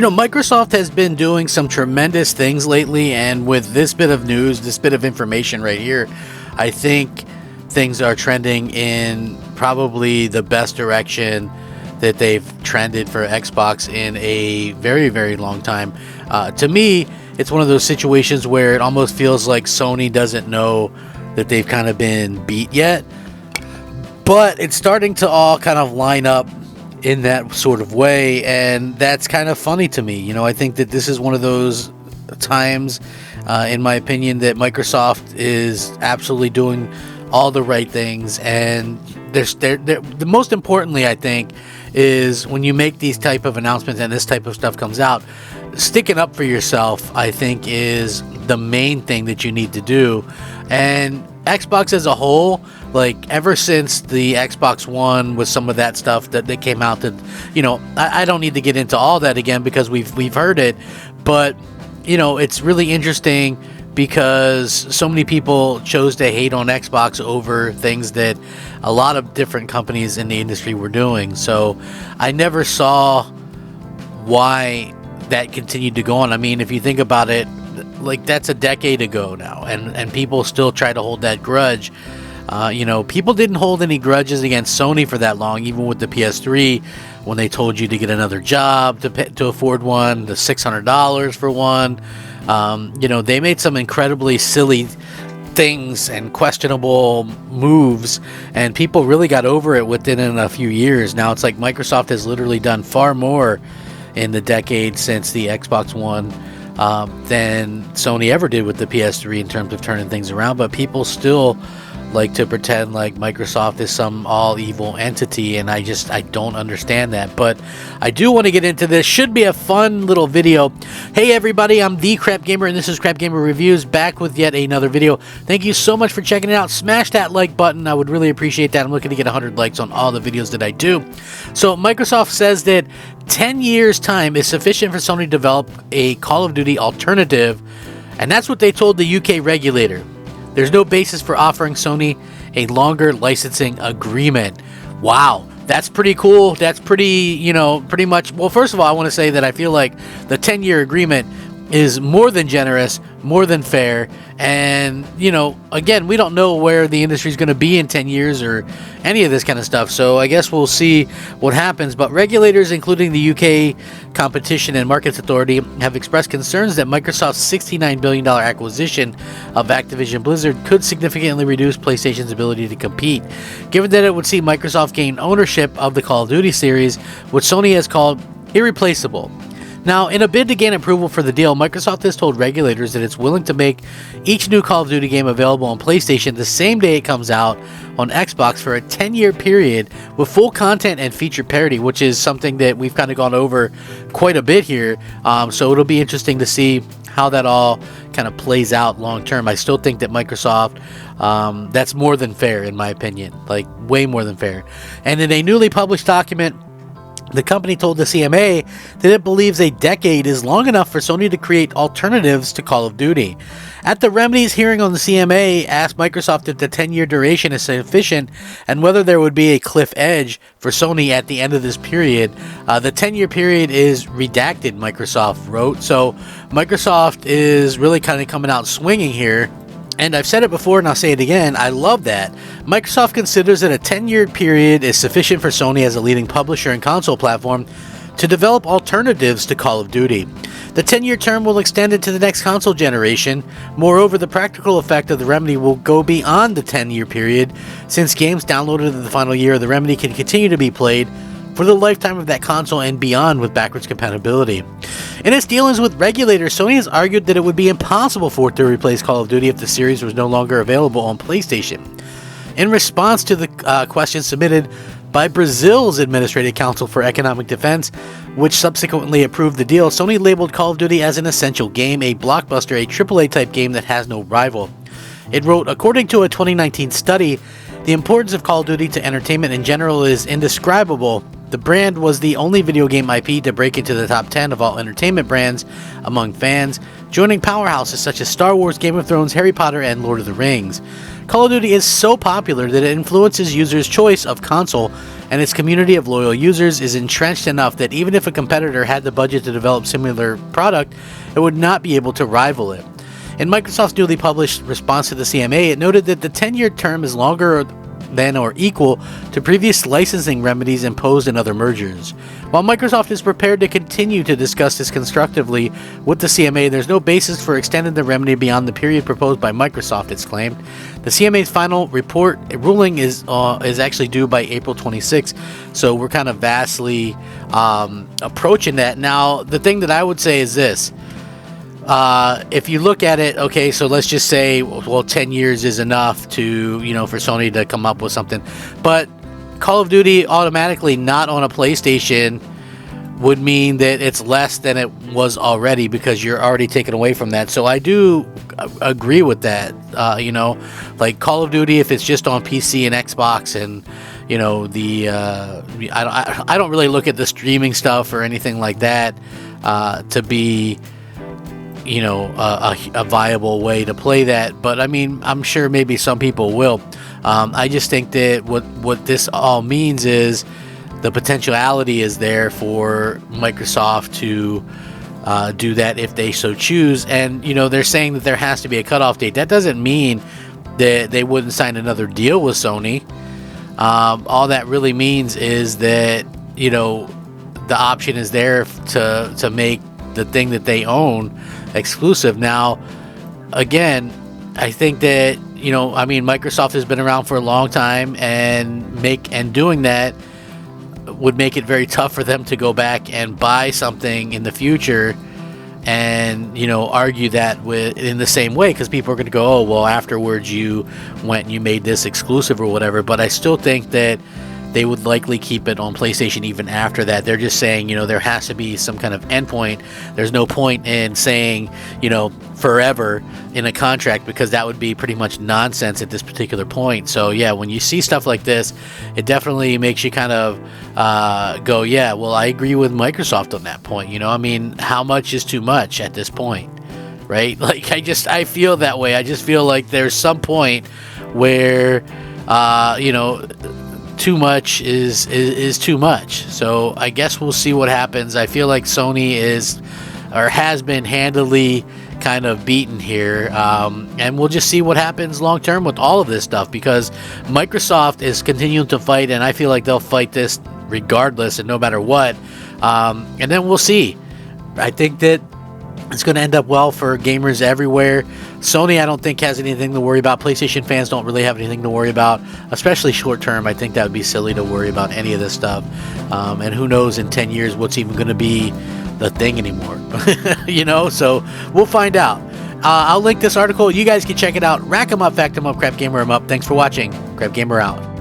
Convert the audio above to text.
Microsoft has been doing some tremendous things lately, and with this bit of news, this bit of information right here, I think things are trending in probably the best direction that they've trended for Xbox in a very, very long time. To me, it's one of those situations where it almost feels like Sony doesn't know that they've kind of been beat yet, but it's starting to all kind of line up in that sort of way, and that's kind of funny to me. I think that this is one of those times, in my opinion, that Microsoft is absolutely doing all the right things, and the most importantly, I think, is when you make these type of announcements and this type of stuff comes out, sticking up for yourself, I think, is the main thing that you need to do. And Xbox as a whole, like ever since the Xbox One with some of that stuff that came out, that I don't need to get into all that again because we've heard it, but it's really interesting because so many people chose to hate on Xbox over things that a lot of different companies in the industry were doing. So I never saw why that continued to go on. I mean, if you think about it, like that's a decade ago now, and people still try to hold that grudge. People didn't hold any grudges against Sony for that long, even with the PS3, when they told you to get another job to afford one, the $600 for one. They made some incredibly silly things and questionable moves, and people really got over it within a few years. Now it's like Microsoft has literally done far more in the decade since the Xbox One than Sony ever did with the PS3 in terms of turning things around, but people still like to pretend like Microsoft is some all evil entity, and I don't understand that. But I do want to get into this. Should be a fun little video. Hey everybody, I'm the Crap Gamer, and this is Crap Gamer Reviews, back with yet another video. Thank you so much for checking it out. Smash that like button, I would really appreciate that. I'm looking to get 100 likes on all the videos that I do. So Microsoft says that 10 years time is sufficient for Sony to develop a Call of Duty alternative, and that's what they told the UK regulator. There's no basis for offering Sony a longer licensing agreement. Wow, that's pretty cool. That's pretty much... Well, first of all, I want to say that I feel like the 10-year agreement is more than generous, more than fair, and, again, we don't know where the industry is going to be in 10 years or any of this kind of stuff, so I guess we'll see what happens. But regulators, including the UK Competition and Markets Authority, have expressed concerns that Microsoft's $69 billion acquisition of Activision Blizzard could significantly reduce PlayStation's ability to compete, given that it would see Microsoft gain ownership of the Call of Duty series, which Sony has called irreplaceable. Now, in a bid to gain approval for the deal, Microsoft has told regulators that it's willing to make each new Call of Duty game available on PlayStation the same day it comes out on Xbox for a 10-year period with full content and feature parity, which is something that we've kind of gone over quite a bit here. So it'll be interesting to see how that all kind of plays out long term. I still think that Microsoft, that's more than fair in my opinion, like way more than fair. And in a newly published document, the company told the CMA that it believes a decade is long enough for Sony to create alternatives to Call of Duty. At the Remedies hearing on the CMA, asked Microsoft if the 10-year duration is sufficient and whether there would be a cliff edge for Sony at the end of this period. The 10-year period is redacted, Microsoft wrote. So Microsoft is really kind of coming out swinging here. And I've said it before and I'll say it again, I love that. Microsoft considers that a 10-year period is sufficient for Sony as a leading publisher and console platform to develop alternatives to Call of Duty. The 10-year term will extend into the next console generation. Moreover, the practical effect of the Remedy will go beyond the 10-year period, since games downloaded in the final year of the Remedy can continue to be played for the lifetime of that console and beyond with backwards compatibility. In its dealings with regulators, Sony has argued that it would be impossible for it to replace Call of Duty if the series was no longer available on PlayStation. In response to the question submitted by Brazil's Administrative Council for Economic Defense, which subsequently approved the deal, Sony labeled Call of Duty as an essential game, a blockbuster, a AAA-type game that has no rival. It wrote, according to a 2019 study, the importance of Call of Duty to entertainment in general is indescribable. The brand was the only video game IP to break into the top 10 of all entertainment brands among fans, joining powerhouses such as Star Wars, Game of Thrones, Harry Potter, and Lord of the Rings. Call of Duty is so popular that it influences users' choice of console, and its community of loyal users is entrenched enough that even if a competitor had the budget to develop similar product, it would not be able to rival it. In Microsoft's newly published response to the CMA, it noted that the 10-year term is longer than or equal to previous licensing remedies imposed in other mergers. While Microsoft is prepared to continue to discuss this constructively with the CMA, there's no basis for extending the remedy beyond the period proposed by Microsoft, it's claimed. The CMA's final ruling is actually due by April 26, so we're kind of vastly approaching that. Now, the thing that I would say is this. If you look at it, okay, so let's just say, well, 10 years is enough to, for Sony to come up with something. But Call of Duty automatically not on a PlayStation would mean that it's less than it was already because you're already taken away from that. So I do agree with that. Like Call of Duty, if it's just on PC and Xbox and, I don't really look at the streaming stuff or anything like that to be a viable way to play that, but I mean, I'm sure maybe some people will. I just think that what this all means is the potentiality is there for Microsoft to do that if they so choose, and they're saying that there has to be a cutoff date. That doesn't mean that they wouldn't sign another deal with Sony. All that really means is that the option is there to make the thing that they own exclusive. Now, again, I think that Microsoft has been around for a long time, and doing that would make it very tough for them to go back and buy something in the future and argue that in the same way, because people are going to go, oh well, afterwards you went and you made this exclusive or whatever. But I still think that they would likely keep it on PlayStation even after that. They're just saying, there has to be some kind of endpoint. There's no point in saying, forever in a contract, because that would be pretty much nonsense at this particular point. So yeah, when you see stuff like this, it definitely makes you kind of go, yeah, well, I agree with Microsoft on that point. How much is too much at this point, right? Like, I feel that way. I just feel like there's some point where, too much is too much. So I guess we'll see what happens. I feel like Sony has been handily kind of beaten here, and we'll just see what happens long term with all of this stuff, because Microsoft is continuing to fight, and I feel like they'll fight this regardless and no matter what, and then we'll see. I think that it's going to end up well for gamers everywhere. Sony, I don't think, has anything to worry about. PlayStation fans don't really have anything to worry about, especially short term. I think that would be silly to worry about any of this stuff. And who knows in 10 years what's even going to be the thing anymore. So we'll find out. I'll link this article. You guys can check it out. Rack 'em up, fact 'em up, Crap Gamer 'em up. Thanks for watching. Crap Gamer out.